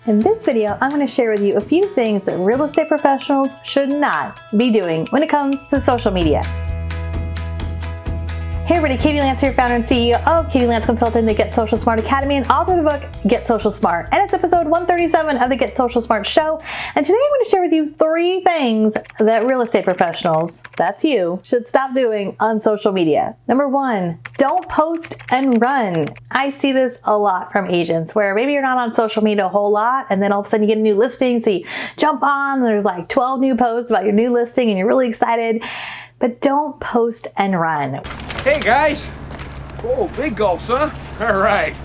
In this video, I'm going to share with you a few things that real estate professionals should not be doing when it comes to social media. Hey everybody, Katie Lance here, founder and CEO of Katie Lance Consulting, the Get Social Smart Academy, and author of the book, Get Social Smart. And it's episode 137 of the Get Social Smart show. And today I'm going to share with you 3 things that real estate professionals, that's you, should stop doing on social media. Number 1, don't post and run. I see this a lot from agents where maybe you're not on social media a whole lot, and then all of a sudden you get a new listing, so you jump on, and there's like 12 new posts about your new listing, and you're really excited. But don't post and run. Hey guys! Oh, big gulps, huh? All right.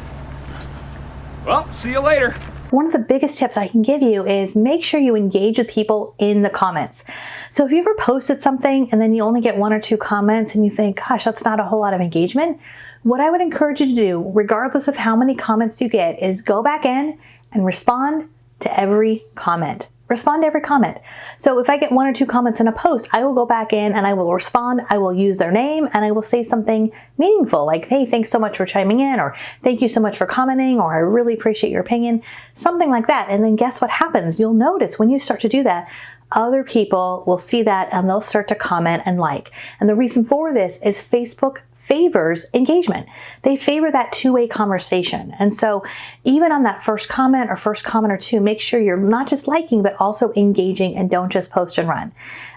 Well, see you later. One of the biggest tips I can give you is make sure you engage with people in the comments. So if you ever posted something and then you only get 1 or 2 comments and you think, gosh, that's not a whole lot of engagement, what I would encourage you to do, regardless of how many comments you get, is go back in and respond to every comment. Respond to every comment. So if I get 1 or 2 comments in a post, I will go back in and I will respond. I will use their name and I will say something meaningful like, hey, thanks so much for chiming in, or thank you so much for commenting, or I really appreciate your opinion, something like that. And then guess what happens? You'll notice when you start to do that, other people will see that and they'll start to comment and like. And the reason for this is Facebook favors engagement. They favor that two-way conversation. And so even on that first comment or 2, make sure you're not just liking, but also engaging, and don't just post and run.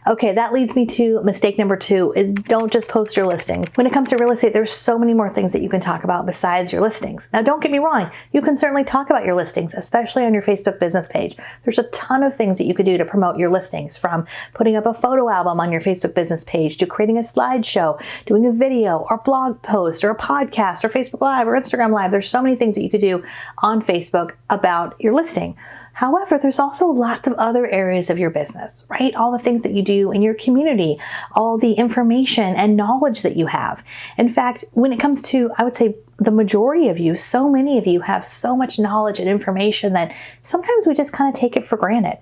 Okay, that leads me to mistake number 2 is don't just post your listings. When it comes to real estate, there's so many more things that you can talk about besides your listings. Now, don't get me wrong. You can certainly talk about your listings, especially on your Facebook business page. There's a ton of things that you could do to promote your listings, from putting up a photo album on your Facebook business page to creating a slideshow, doing a video or blog post or a podcast or Facebook Live or Instagram Live. There's so many things that you could do on Facebook about your listing. However, there's also lots of other areas of your business, right? All the things that you do in your community, all the information and knowledge that you have. In fact, when it comes to, I would say, the majority of you, so many of you have so much knowledge and information that sometimes we just kind of take it for granted.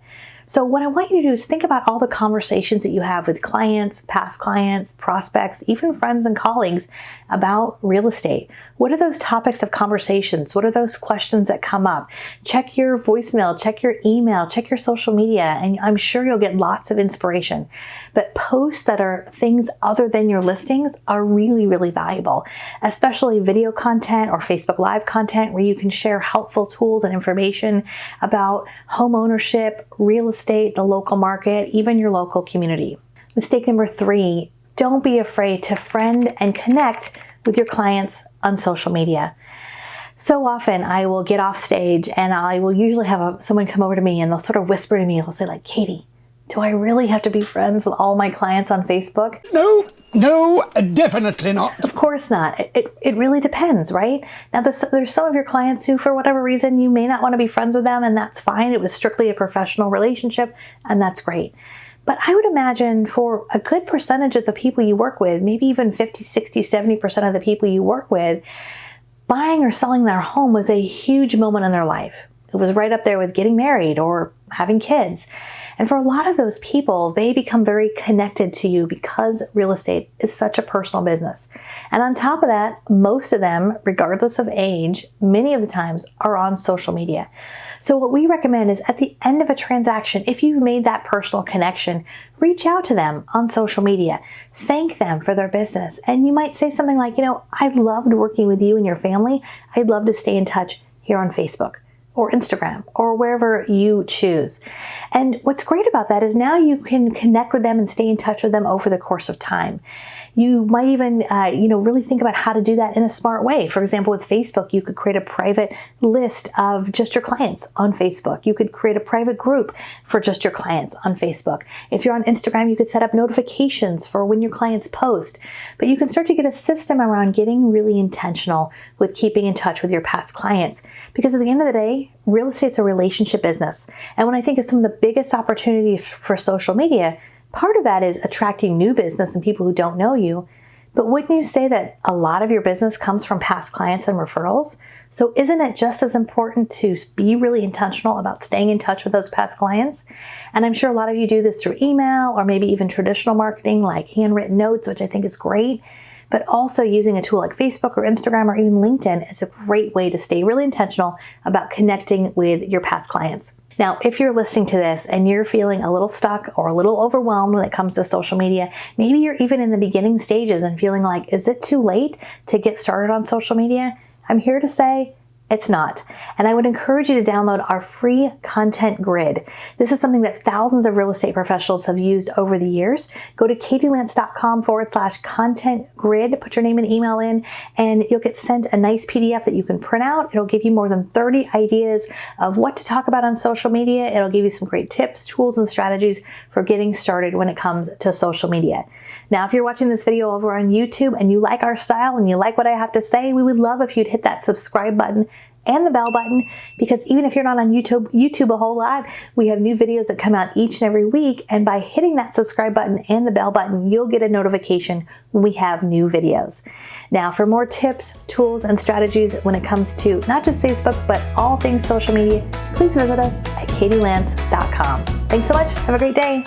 So what I want you to do is think about all the conversations that you have with clients, past clients, prospects, even friends and colleagues about real estate. What are those topics of conversations? What are those questions that come up? Check your voicemail, check your email, check your social media, and I'm sure you'll get lots of inspiration. But posts that are things other than your listings are really, really valuable, especially video content or Facebook Live content where you can share helpful tools and information about home ownership, real estate, the local market, even your local community. Mistake number 3, don't be afraid to friend and connect with your clients on social media. So often I will get off stage and I will usually have someone come over to me and they'll sort of whisper to me, they'll say like, Katie, do I really have to be friends with all my clients on Facebook? No, definitely not. Of course not. It really depends, right? Now there's some of your clients who, for whatever reason, you may not want to be friends with them, and that's fine. It was strictly a professional relationship, and that's great. But I would imagine for a good percentage of the people you work with, maybe even 50, 60, 70% of the people you work with, buying or selling their home was a huge moment in their life. It was right up there with getting married or having kids. And for a lot of those people, they become very connected to you because real estate is such a personal business. And on top of that, most of them, regardless of age, many of the times are on social media. So what we recommend is at the end of a transaction, if you've made that personal connection, reach out to them on social media. Thank them for their business. And you might say something like, I loved working with you and your family. I'd love to stay in touch here on Facebook or Instagram or wherever you choose. And what's great about that is now you can connect with them and stay in touch with them over the course of time. You might even, really think about how to do that in a smart way. For example, with Facebook, you could create a private list of just your clients on Facebook. You could create a private group for just your clients on Facebook. If you're on Instagram, you could set up notifications for when your clients post. But you can start to get a system around getting really intentional with keeping in touch with your past clients. Because at the end of the day, real estate's a relationship business. And when I think of some of the biggest opportunities for social media, part of that is attracting new business and people who don't know you. But wouldn't you say that a lot of your business comes from past clients and referrals? So isn't it just as important to be really intentional about staying in touch with those past clients? And I'm sure a lot of you do this through email or maybe even traditional marketing like handwritten notes, which I think is great. but also using a tool like Facebook or Instagram or even LinkedIn is a great way to stay really intentional about connecting with your past clients. Now, if you're listening to this and you're feeling a little stuck or a little overwhelmed when it comes to social media, maybe you're even in the beginning stages and feeling like, is it too late to get started on social media? I'm here to say, it's not. And I would encourage you to download our free content grid. This is something that thousands of real estate professionals have used over the years. Go to katielance.com/content grid, put your name and email in, and you'll get sent a nice PDF that you can print out. It'll give you more than 30 ideas of what to talk about on social media. It'll give you some great tips, tools, and strategies for getting started when it comes to social media. Now, if you're watching this video over on YouTube and you like our style and you like what I have to say, we would love if you'd hit that subscribe button and the bell button, because even if you're not on YouTube a whole lot, we have new videos that come out each and every week. And by hitting that subscribe button and the bell button, you'll get a notification when we have new videos. Now, for more tips, tools, and strategies when it comes to not just Facebook, but all things social media, please visit us at katielance.com. Thanks so much. Have a great day.